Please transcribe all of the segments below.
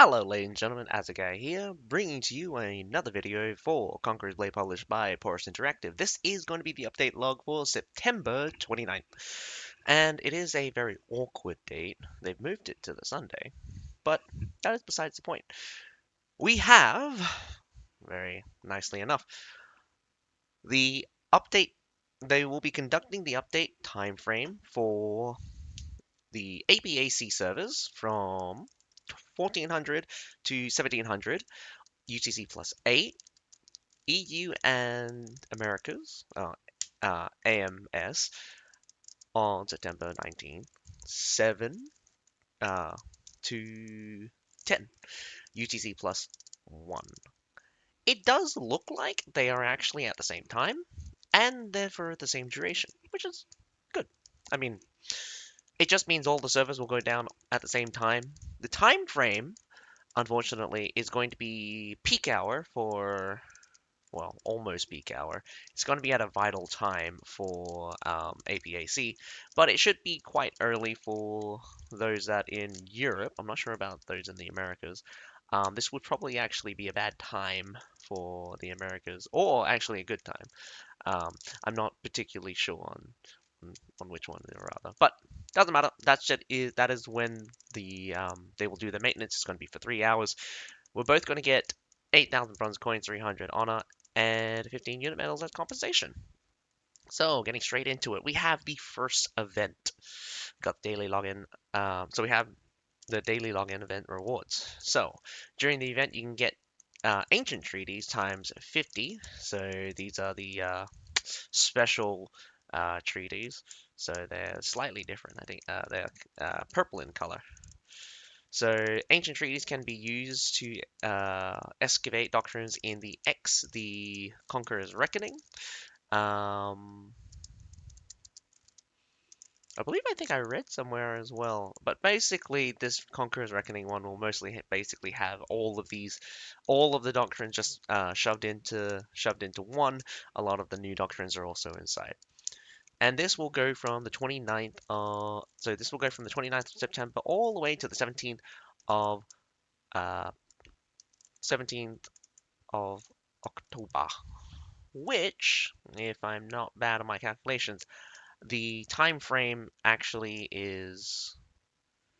Hello, ladies and gentlemen, Azagai here, bringing to you another video for Conqueror's Blade published by Porus Interactive. This is going to be the update log for September 29th, and it is a very awkward date. They've moved it to the Sunday, but that is besides the point. We have, very nicely enough, the update. They will be conducting the update time frame for the APAC servers from 1400 to 1700 UTC plus 8, EU and Americas, AMS, on September 19th, 7 to 10, UTC plus 1. It does look like they are actually at the same time, and they're for the same duration, which is good. I mean, it just means all the servers will go down at the same time. The time frame, unfortunately, is going to be peak hour for, well, almost peak hour. It's going to be at a vital time for APAC, but it should be quite early for those that in Europe. I'm not sure about those in the Americas. This would probably actually be a bad time for the Americas, or actually a good time. I'm not particularly sure on which one or other, but doesn't matter. That is when they will do the maintenance. It's going to be for 3 hours. We're both going to get 8,000 bronze coins, 300 honor, and 15 unit medals as compensation. So, getting straight into it, we have the first event. Got daily login. So we have the daily login event rewards. So, during the event, you can get ancient treaties times 50. So these are the special treaties. So they're slightly different. I think they're purple in color. So ancient treaties can be used to excavate doctrines in the Conqueror's Reckoning. Um, I think I read somewhere as well. But basically, this Conqueror's Reckoning one will mostly basically have all of the doctrines just shoved into one. A lot of the new doctrines are also inside. And this will go from the 29th so this will go from the 29th of September all the way to the of uh 17th of October, which, if I'm not bad on my calculations, the time frame actually is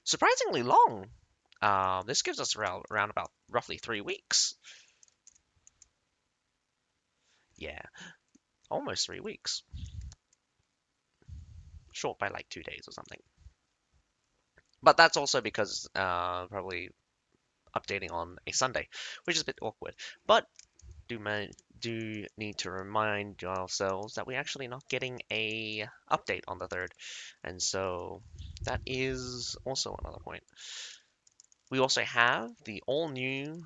surprisingly long. This gives us around about roughly 3 weeks. Yeah, almost 3 weeks. Short by like 2 days or something. But that's also because probably updating on a Sunday, which is a bit awkward. But do need to remind ourselves that we're actually not getting a update on the 3rd, and so that is also another point. We also have the all-new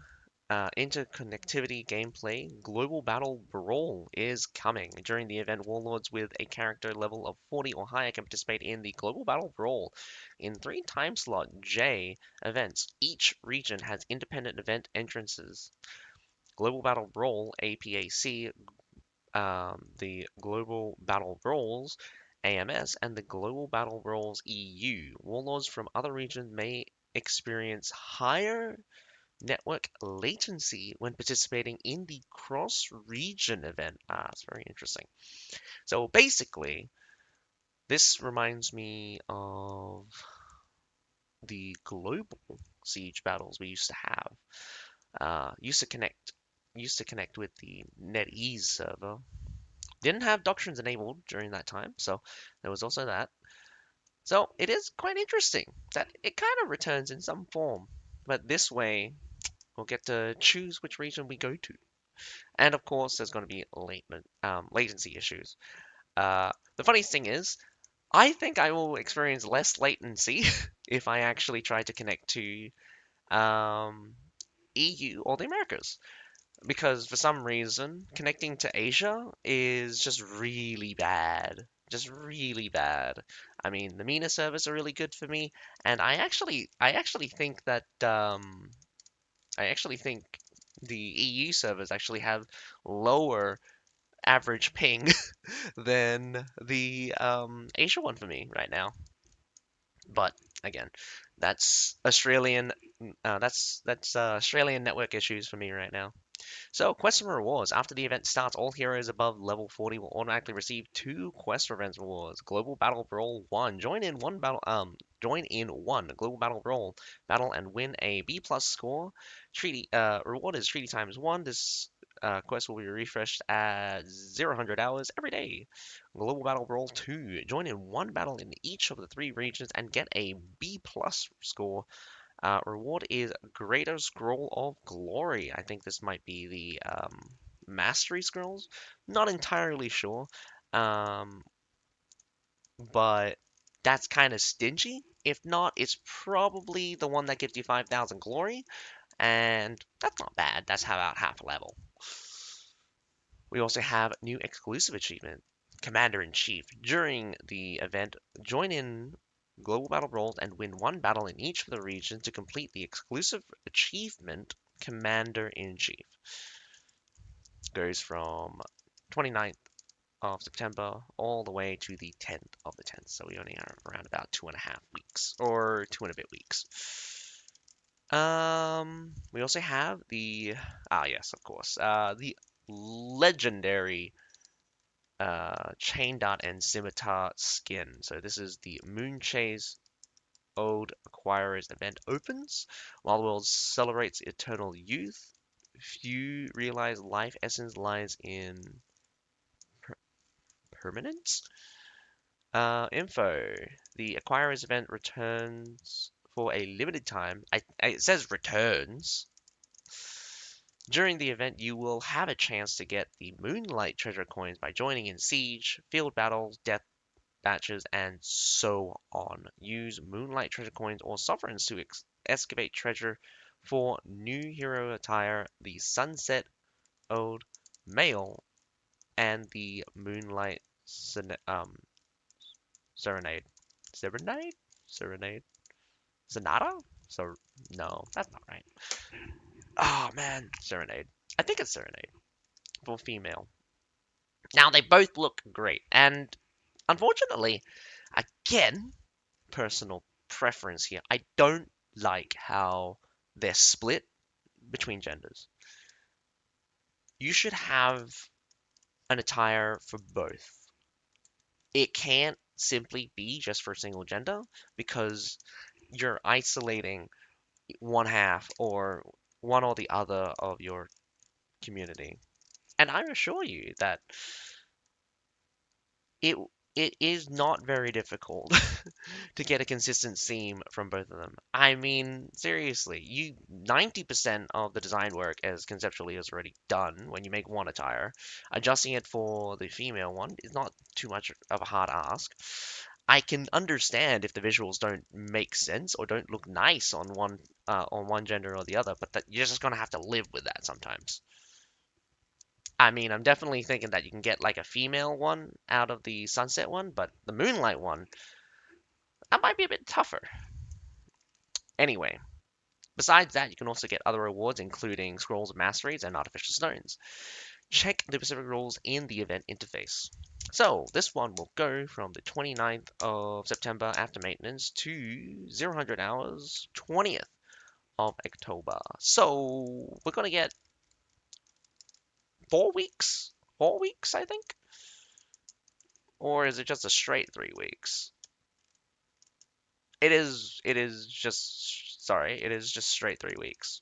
interconnectivity gameplay. Global Battle Brawl is coming. During the event, warlords with a character level of 40 or higher can participate in the Global Battle Brawl in 3 time slot J events. Each region has independent event entrances. Global Battle Brawl, APAC, the Global Battle Brawls, AMS, and the Global Battle Brawls EU. Warlords from other regions may experience higher network latency when participating in the cross-region event. It's very interesting. So basically, this reminds me of the global siege battles we used to have. Used to connect with the NetEase server. Didn't have doctrines enabled during that time, so there was also that. So it is quite interesting that it kind of returns in some form, but this way we'll get to choose which region we go to. And of course, there's going to be latency issues. The funniest thing is, I think I will experience less latency if I actually try to connect to EU or the Americas. Because for some reason, connecting to Asia is just really bad. Just really bad. I mean, the MENA servers are really good for me, and I actually think that I actually think the EU servers actually have lower average ping than the Asia one for me right now. But again, that's Australian That's Australian network issues for me right now. So, quests and rewards. After the event starts, all heroes above level 40 will automatically receive two quest events rewards. Global Battle Brawl 1. Join in one Global Battle Brawl battle and win a B plus score. Treaty reward is treaty times 1. This quest will be refreshed at 0 hours every day. Global Battle Brawl 2. Join in one battle in each of the three regions and get a B plus score. Reward is Greater Scroll of Glory. I think this might be the Mastery Scrolls. Not entirely sure, um, but that's kind of stingy. If not, it's probably the one that gives you 5,000 glory, and that's not bad. That's about half a level. We also have new exclusive achievement, Commander in Chief. During the event, join in global battle roles and win one battle in each of the regions to complete the exclusive achievement, Commander in Chief. Goes from 29th of September all the way to the 10th of the 10th. So we only are around about 2.5 weeks or 2 and a bit weeks. We also have yes, of course, the legendary Chain Dart and Scimitar skin. So this is the Moon Chase Old Acquirer's event opens. While the world celebrates eternal youth, few realize life essence lies in per permanence. Info. The Acquirer's event returns for a limited time. It says returns. During the event, you will have a chance to get the Moonlight treasure coins by joining in Siege, Field Battles, Death Batches, and so on. Use Moonlight treasure coins or sovereigns to excavate treasure for new hero attire, the Sunset Ode Mail, and the Moonlight Serenade. Serenade? Serenade? Sonata? So, no, that's not right. Oh man, Serenade. I think it's Serenade for female. Now, they both look great, and unfortunately, again, personal preference here. I don't like how they're split between genders. You should have an attire for both. It can't simply be just for a single gender because you're isolating one half or one or the other of your community. And I assure you that it it is not very difficult to get a consistent theme from both of them. I mean, seriously, 90% of the design work as conceptually is already done when you make one attire. Adjusting it for the female one is not too much of a hard ask. I can understand if the visuals don't make sense or don't look nice on one gender or the other, but that you're just gonna have to live with that sometimes. I mean, I'm definitely thinking that you can get like a female one out of the sunset one, but the moonlight one, that might be a bit tougher. Anyway, besides that, you can also get other rewards, including scrolls of masteries and artificial stones. Check the specific rules in the event interface. So, this one will go from the 29th of September after maintenance to 0 hours, 20th of October. So, we're going to get 4 weeks? 4 weeks, I think? Or is it just a straight 3 weeks? It is just straight 3 weeks.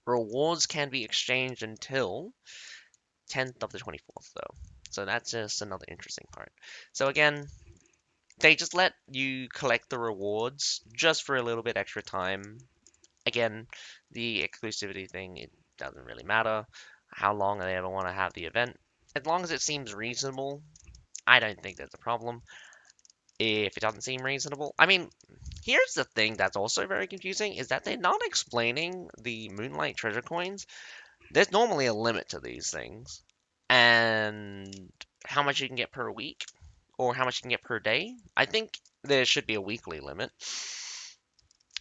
Rewards can be exchanged until 10th of the 24th, though. So that's just another interesting part. So again, they just let you collect the rewards just for a little bit extra time. Again, the exclusivity thing, it doesn't really matter how long they ever want to have the event. As long as it seems reasonable, I don't think there's a problem. If it doesn't seem reasonable, I mean, here's the thing that's also very confusing is that they're not explaining the Moonlight treasure coins. There's normally a limit to these things, and how much you can get per week or how much you can get per day. I think there should be a weekly limit.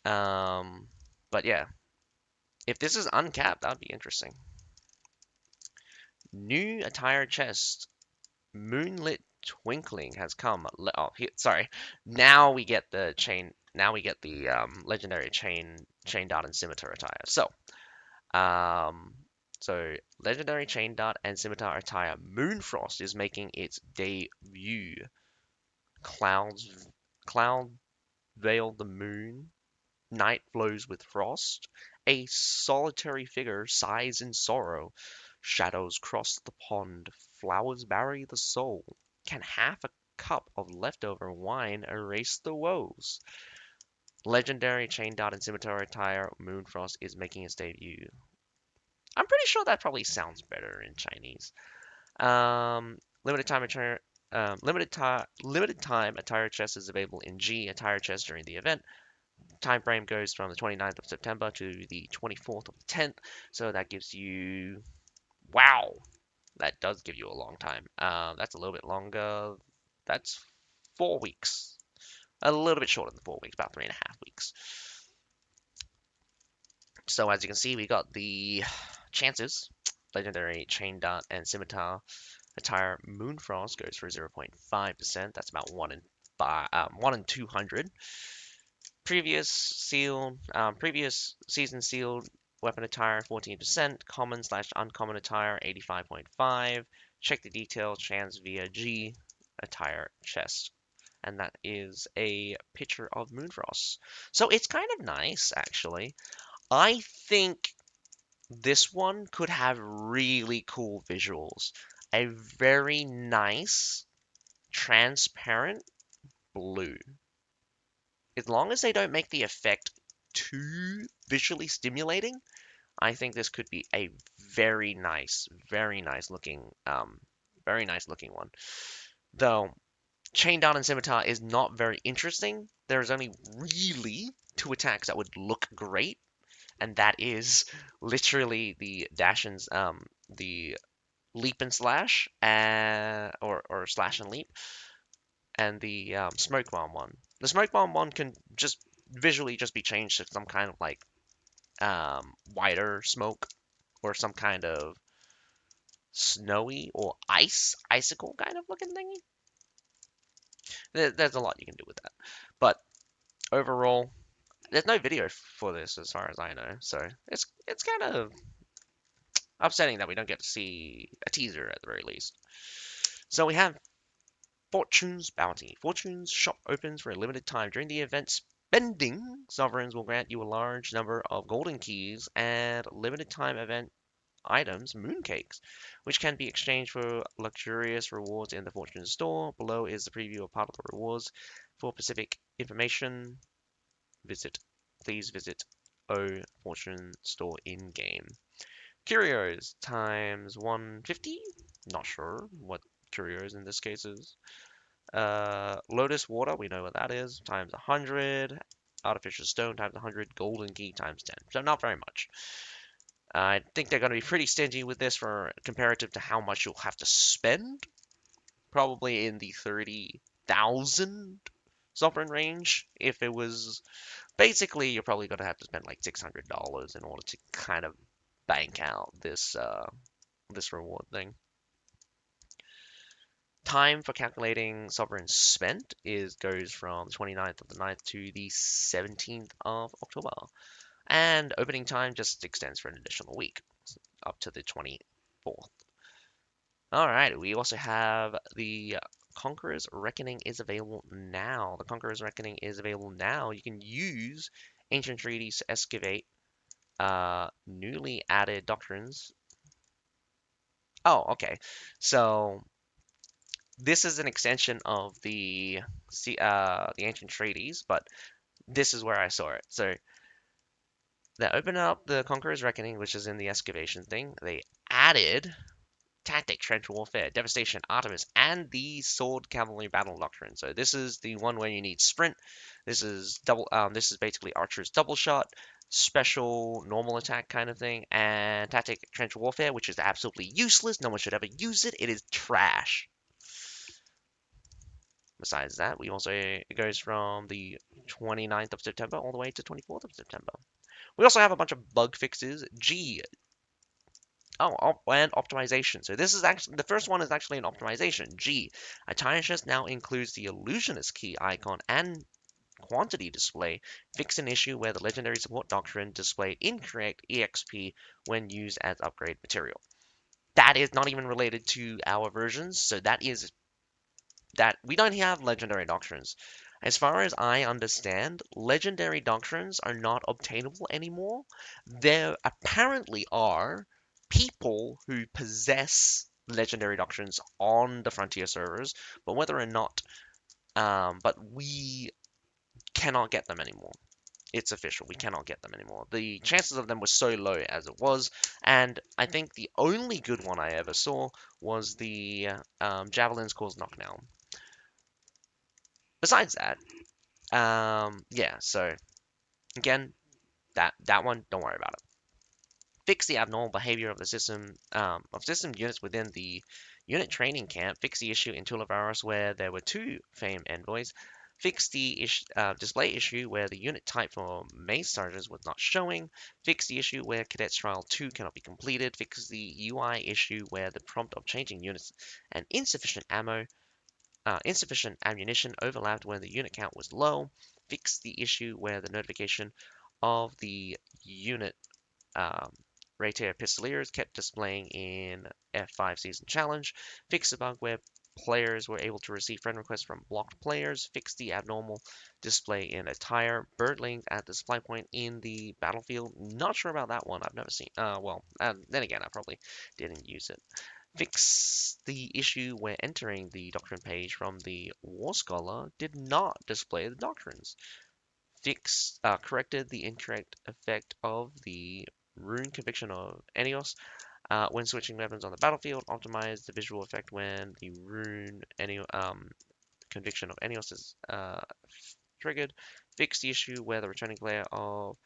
Um, but yeah, if this is uncapped, that would be interesting. New attire chest, Moonlit Twinkling has come. Oh, sorry. Now we get the chain. now we get the legendary chain dot and scimitar attire. Um, so legendary chain dot and scimitar attire Moonfrost is making its debut. Clouds, cloud veil the moon. Night flows with frost. A solitary figure sighs in sorrow. Shadows cross the pond. Flowers bury the soul. Can half a cup of leftover wine erase the woes? Legendary chain dot and scimitar attire Moonfrost is making its debut. I'm pretty sure that probably sounds better in Chinese. Limited time attire. Limited time attire chest is available in G attire chest during the event. Time frame goes from the 29th of September to the 24th of the 10th, so that gives you, wow, that does give you a long time. That's a little bit longer. That's 4 weeks, a little bit shorter than 4 weeks, about 3.5 weeks. So as you can see, we got the chances. Legendary Chain Dart and Scimitar attire Moonfrost goes for 0.5%. That's about 1 in 200. Previous season sealed weapon attire 14%, common slash uncommon attire 85.5. Check the details, chance via G attire chest. And that is a picture of Moonfrost. So it's kind of nice, actually. I think this one could have really cool visuals. A very nice, transparent blue. As long as they don't make the effect too visually stimulating, I think this could be a very nice looking one. Though Chain Down and Scimitar is not very interesting. There's only really two attacks that would look great, and that is literally the the leap and slash, or slash and leap, and the smoke bomb one. The smoke bomb one can just visually just be changed to some kind of like whiter smoke or some kind of snowy or icicle kind of looking thingy. There's a lot you can do with that, but overall, there's no video for this as far as I know, so it's kind of upsetting that we don't get to see a teaser at the very least. So we have Fortune's Bounty. Fortune's shop opens for a limited time. During the event, spending sovereigns will grant you a large number of golden keys and limited time event items, mooncakes, which can be exchanged for luxurious rewards in the Fortune store. Below is the preview of part of the rewards. For specific information, please visit O Fortune store in game. Curios times 150. Not sure what curios in this case is. Lotus water, we know what that is, times 100. Artificial stone times 100. Golden key times 10. So not very much. I think they're going to be pretty stingy with this for comparative to how much you'll have to spend. Probably in the 30,000 sovereign range. If it was basically, you're probably going to have to spend like $600 in order to kind of bank out this reward thing. Time for calculating sovereign spent goes from the 29th of the 9th to the 17th of October. And opening time just extends for an additional week, up to the 24th. Alright, we also have the Conqueror's Reckoning is available now. The Conqueror's Reckoning is available now. You can use Ancient Treaties to excavate newly added doctrines. Oh, okay. So this is an extension of the Ancient Treaties, but this is where I saw it. So they opened up the Conqueror's Reckoning, which is in the excavation thing. They added Tactic, Trench Warfare, Devastation, Artemis, and the Sword Cavalry Battle Doctrine. So this is the one where you need Sprint. This is This is basically Archer's double shot, special normal attack kind of thing, and Tactic, Trench Warfare, which is absolutely useless. No one should ever use it. It is trash. Besides that, it goes from the 29th of September all the way to 24th of September. We also have a bunch of bug fixes. And optimization. So this is actually the first one is actually an optimization. Attire chest now includes the illusionist key icon and quantity display, fix an issue where the legendary support doctrine displayed incorrect EXP when used as upgrade material. That is not even related to our versions, so that is that we don't have legendary doctrines. As far as I understand, legendary doctrines are not obtainable anymore. There apparently are people who possess legendary doctrines on the Frontier servers, but whether or not, but we cannot get them anymore. It's official. We cannot get them anymore. The chances of them were so low as it was, and I think the only good one I ever saw was the Javelin's Cause Knockdown. Besides that, yeah. So again, that one, don't worry about it. Fix the abnormal behavior of the system of system units within the unit training camp. Fix the issue in Tulavaris where there were two fame envoys. Fix the display issue where the unit type for mace sergeants was not showing. Fix the issue where Cadets Trial 2 cannot be completed. Fix the UI issue where the prompt of changing units and insufficient ammunition overlapped when the unit count was low. Fix the issue where the notification of the unit um, Raytair Pistoliers kept displaying in F5 Season Challenge. Fix the bug where players were able to receive friend requests from blocked players. Fix the abnormal display in attire. Birdlings at the supply point in the battlefield. Not sure about that one. I've never seen. Then again, I probably didn't use it. Fix the issue where entering the doctrine page from the War Scholar did not display the doctrines. Corrected the incorrect effect of the rune conviction of Enios when switching weapons on the battlefield. Optimized the visual effect when the rune conviction of Enios is triggered. Fix the issue where the returning player of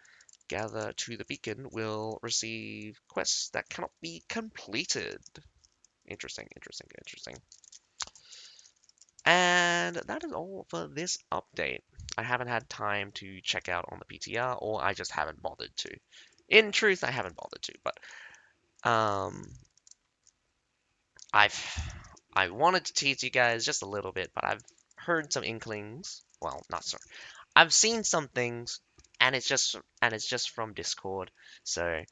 Gather to the Beacon will receive quests that cannot be completed. Interesting, interesting, interesting. And that is all for this update. I haven't had time to check out on the PTR, or I just haven't bothered to. In truth, I haven't bothered to, but um, I've I wanted to tease you guys just a little bit, but I've heard some inklings. Well, not so. I've seen some things, and it's just from Discord. So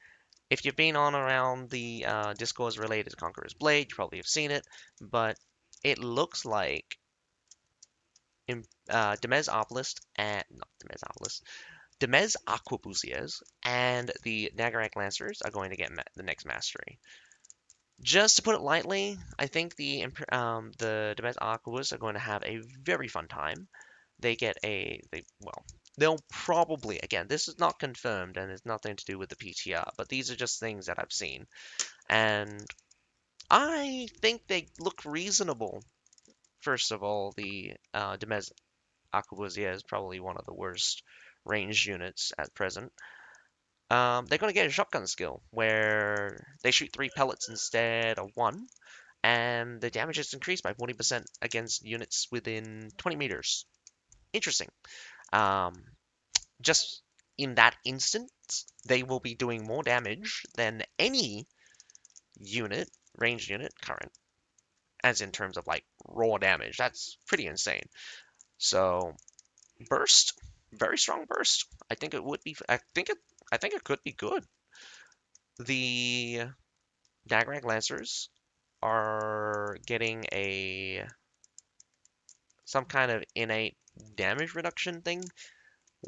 if you've been on around the Discords related to Conqueror's Blade, you probably have seen it. But it looks like Demez Obelisk and not Demez Obelisk, Demez Aquabusiers and the Nagarak Lancers are going to get the next mastery. Just to put it lightly, I think the Demez Aquabus are going to have a very fun time. They'll probably, again, this is not confirmed and it's nothing to do with the PTR, but these are just things that I've seen, and I think they look reasonable. First of all, the Demez Aquabusier is probably one of the worst ranged units at present. They're going to get a shotgun skill where they shoot 3 pellets instead of 1, and the damage is increased by 40% against units within 20 meters. Interesting. Um, just in that instance, they will be doing more damage than any unit, ranged unit, current, as in terms of like raw damage. That's pretty insane. So burst, very strong burst. I think it would be. I think it could be good. The Dagrag Lancers are getting a some kind of innate damage reduction thing.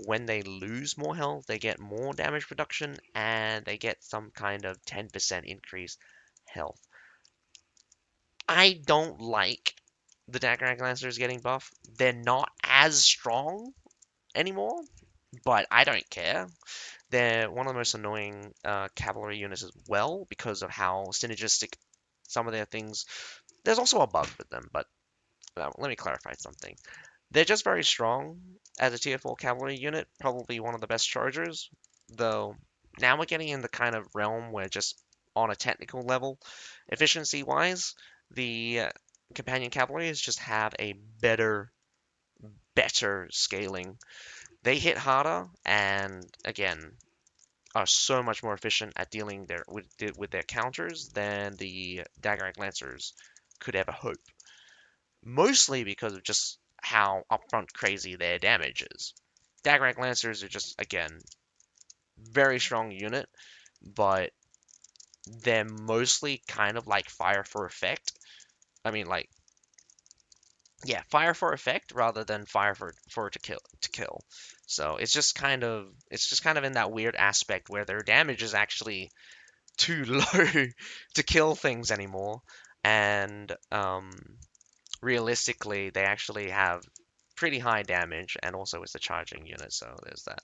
When they lose more health, they get more damage reduction, and they get some kind of 10% increased health. I don't like the Dagrag Lancers getting buff. They're not as strong anymore, but I don't care. They're one of the most annoying cavalry units as well because of how synergistic some of their things. There's also a bug with them, but let me clarify something. They're just very strong as a tier 4 cavalry unit, probably one of the best chargers, though now we're getting in the kind of realm where just on a technical level, efficiency-wise, the companion cavalries just have a better scaling. They hit harder and again are so much more efficient at dealing with their counters than the Daggerite Lancers could ever hope. Mostly because of just how upfront crazy their damage is. Dagrak Lancers are just, again, very strong unit, but they're mostly kind of like fire for effect. I mean, like, yeah, fire for effect rather than fire for to kill. So it's just kind of in that weird aspect where their damage is actually too low to kill things anymore, and realistically, they actually have pretty high damage, and also it's a charging unit, so there's that.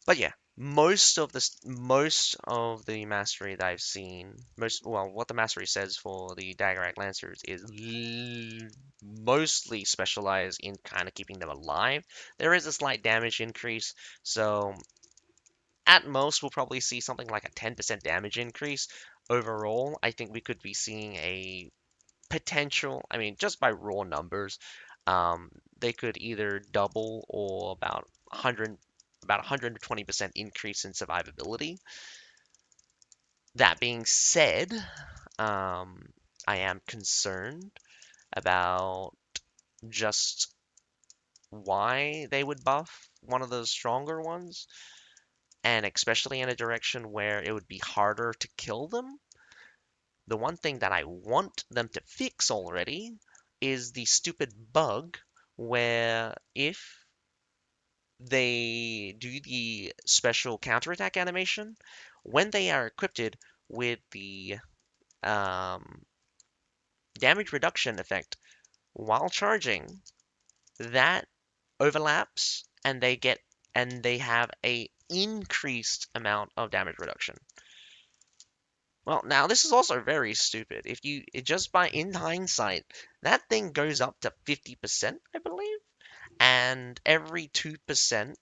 But yeah, most of the mastery that I've seen, what the mastery says for the Daggerak Lancers is mostly specialized in kind of keeping them alive. There is a slight damage increase, so at most we'll probably see something like a 10% damage increase. Overall, I think we could be seeing a potential, I mean, just by raw numbers, they could either double or about 120% increase in survivability. That being said, I am concerned about just why they would buff one of those stronger ones, and especially in a direction where it would be harder to kill them. The one thing that I want them to fix already is the stupid bug where if they do the special counterattack animation, when they are equipped with the um, damage reduction effect while charging, that overlaps and they have a increased amount of damage reduction. Well, now this is also very stupid. If you just by in hindsight, that thing goes up to 50%, I believe, and every 2%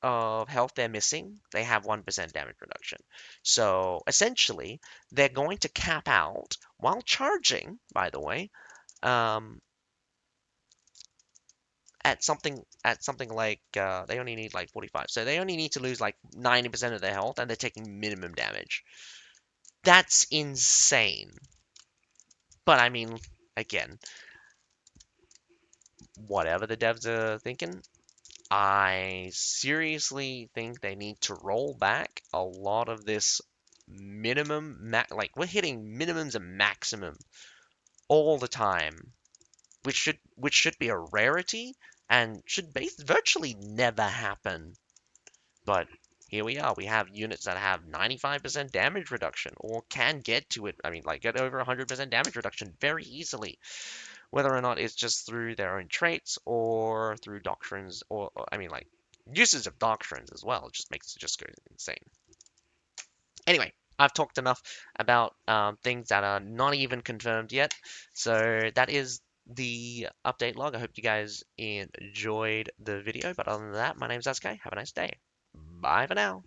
of health they're missing, they have 1% damage reduction. So essentially, they're going to cap out while charging, by the way, um, at something like they only need like 45. So they only need to lose like 90% of their health, and they're taking minimum damage. That's insane. But I mean, again, whatever the devs are thinking, I seriously think they need to roll back a lot of this like we're hitting minimums and maximum all the time, which should be a rarity and should virtually never happen. But here we are. We have units that have 95% damage reduction or can get to it. I mean, like get over 100% damage reduction very easily, whether or not it's just through their own traits or through doctrines I mean, like uses of doctrines as well. It just makes it just go insane. Anyway, I've talked enough about things that are not even confirmed yet. So that is the update log. I hope you guys enjoyed the video. But other than that, my name's Sasuke. Have a nice day. Bye for now.